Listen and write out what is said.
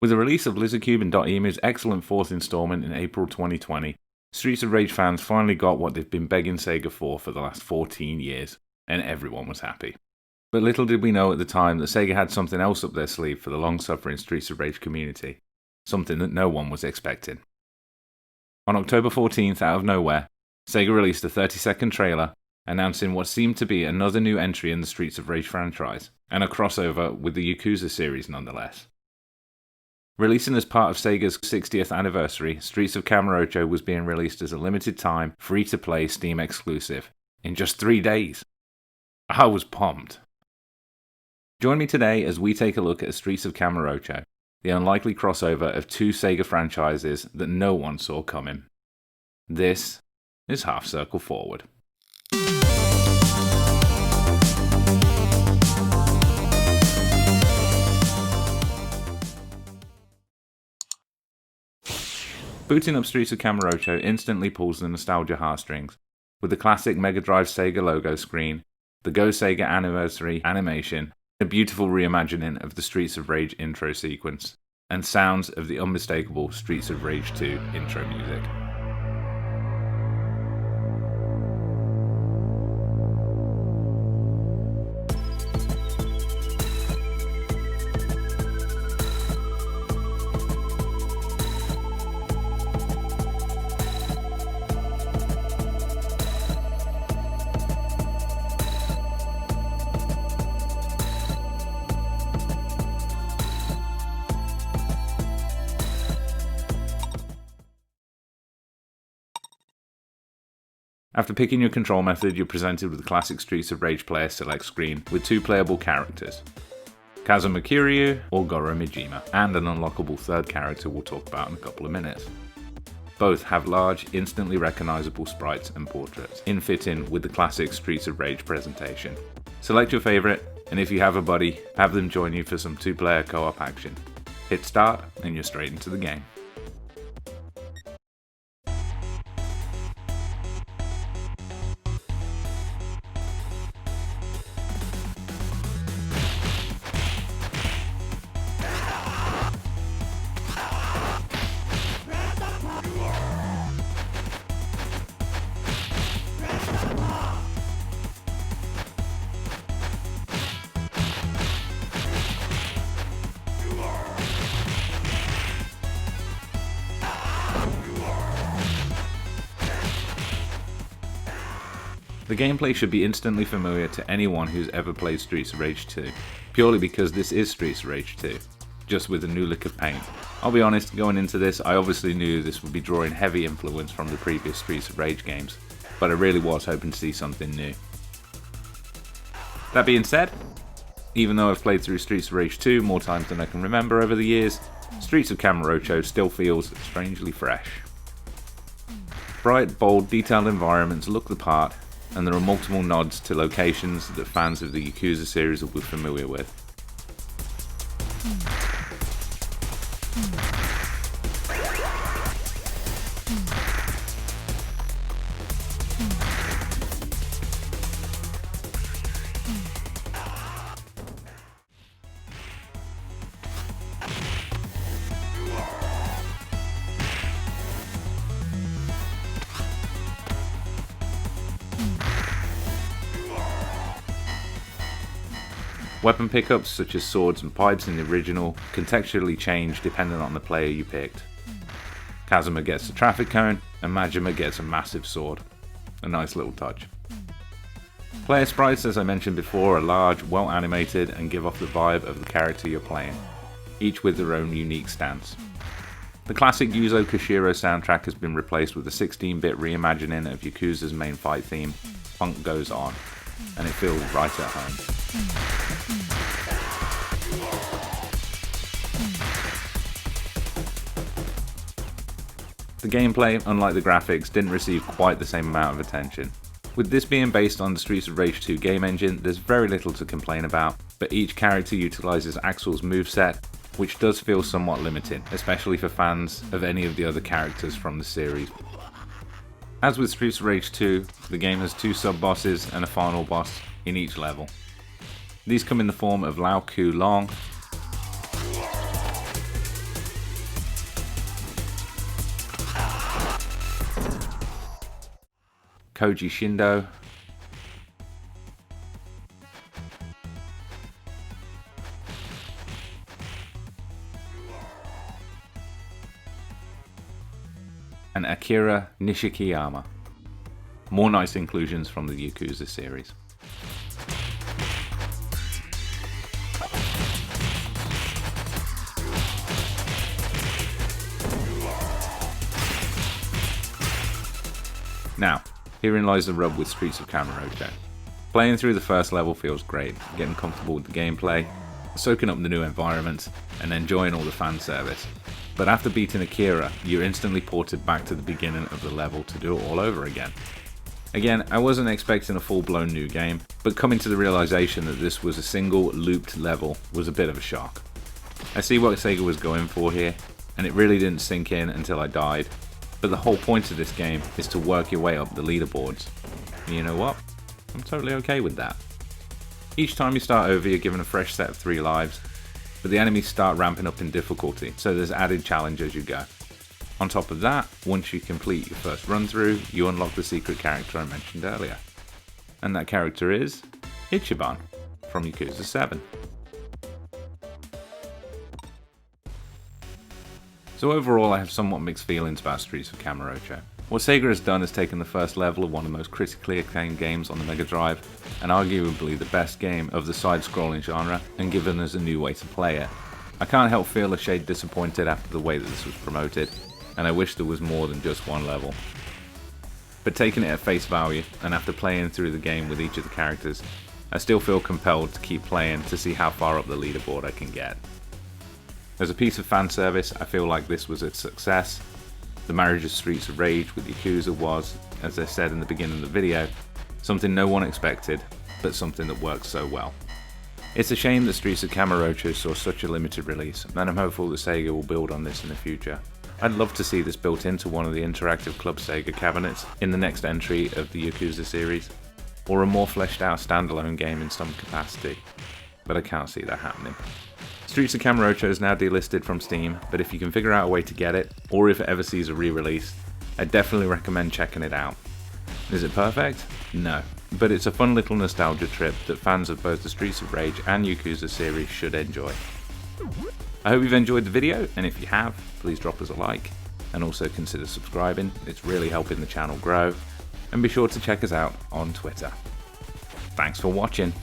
With the release of Lizardcube and Emu's excellent fourth installment in April 2020, Streets of Rage fans finally got what they've been begging Sega for the last 14 years, and everyone was happy. But little did we know at the time that Sega had something else up their sleeve for the long-suffering Streets of Rage community, something that no one was expecting. On October 14th, out of nowhere, Sega released a 30-second trailer announcing what seemed to be another new entry in the Streets of Rage franchise, and a crossover with the Yakuza series nonetheless. Releasing as part of Sega's 60th anniversary, Streets of Kamurocho was being released as a limited-time, free-to-play Steam exclusive, in just 3 days. I was pumped. Join me today as we take a look at Streets of Kamurocho, the unlikely crossover of two Sega franchises that no one saw coming. This is Half Circle Forward. Booting up Streets of Kamurocho instantly pulls the nostalgia heartstrings, with the classic Mega Drive Sega logo screen, the GO SEGA anniversary animation, a beautiful reimagining of the Streets of Rage intro sequence, and sounds of the unmistakable Streets of Rage 2 intro music. After picking your control method, you're presented with the classic Streets of Rage player select screen with two playable characters, Kazuma Kiryu or Goro Mijima, and an unlockable third character we'll talk about in a couple of minutes. Both have large, instantly recognisable sprites and portraits, in fitting with the classic Streets of Rage presentation. Select your favourite, and if you have a buddy, have them join you for some two-player co-op action. Hit start, and you're straight into the game. The gameplay should be instantly familiar to anyone who's ever played Streets of Rage 2, purely because this is Streets of Rage 2, just with a new lick of paint. I'll be honest, going into this, I obviously knew this would be drawing heavy influence from the previous Streets of Rage games, but I really was hoping to see something new. That being said, even though I've played through Streets of Rage 2 more times than I can remember over the years, Streets of Kamurocho still feels strangely fresh. Bright, bold, detailed environments look the part, and there are multiple nods to locations that fans of the Yakuza series will be familiar with. Weapon pickups such as swords and pipes in the original contextually change depending on the player you picked. Kazuma gets a traffic cone and Majima gets a massive sword. A nice little touch. Player sprites, as I mentioned before, are large, well animated and give off the vibe of the character you're playing, each with their own unique stance. The classic Yuzo Koshiro soundtrack has been replaced with a 16-bit reimagining of Yakuza's main fight theme, Funk Goes On, and it feels right at home. The gameplay, unlike the graphics, didn't receive quite the same amount of attention. With this being based on the Streets of Rage 2 game engine, there's very little to complain about, but each character utilises Axel's moveset, which does feel somewhat limiting, especially for fans of any of the other characters from the series. As with Streets of Rage 2, the game has two sub-bosses and a final boss in each level. These come in the form of Lao Ku Long Koji Shindo, and Akira Nishikiyama. More nice inclusions from the Yakuza series. Now, herein lies the rub with Streets of Kamurocho. Playing through the first level feels great, getting comfortable with the gameplay, soaking up the new environments, and enjoying all the fan service. But after beating Akira, you're instantly ported back to the beginning of the level to do it all over again. Again, I wasn't expecting a full-blown new game, but coming to the realization that this was a single looped level was a bit of a shock. I see what Sega was going for here, and it really didn't sink in until I died. But the whole point of this game is to work your way up the leaderboards. And you know what? I'm totally okay with that. Each time you start over, you're given a fresh set of 3 lives, but the enemies start ramping up in difficulty, so there's added challenge as you go. On top of that, once you complete your first run through, you unlock the secret character I mentioned earlier. And that character is Ichiban from Yakuza 7. So overall, I have somewhat mixed feelings about Streets of Kamurocho. What Sega has done is taken the first level of one of the most critically acclaimed games on the Mega Drive, and arguably the best game of the side-scrolling genre, and given us a new way to play it. I can't help feel a shade disappointed after the way that this was promoted, and I wish there was more than just one level. But taking it at face value, and after playing through the game with each of the characters, I still feel compelled to keep playing to see how far up the leaderboard I can get. As a piece of fan service, I feel like this was a success. The marriage of Streets of Rage with Yakuza was, as I said in the beginning of the video, something no one expected, but something that worked so well. It's a shame that Streets of Kamurocho saw such a limited release, and I'm hopeful that Sega will build on this in the future. I'd love to see this built into one of the interactive Club Sega cabinets in the next entry of the Yakuza series, or a more fleshed out standalone game in some capacity, but I can't see that happening. Streets of Kamurocho is now delisted from Steam, but if you can figure out a way to get it, or if it ever sees a re-release, I definitely recommend checking it out. Is it perfect? No, but it's a fun little nostalgia trip that fans of both the Streets of Rage and Yakuza series should enjoy. I hope you've enjoyed the video, and if you have, please drop us a like, and also consider subscribing, it's really helping the channel grow, and be sure to check us out on Twitter. Thanks for watching.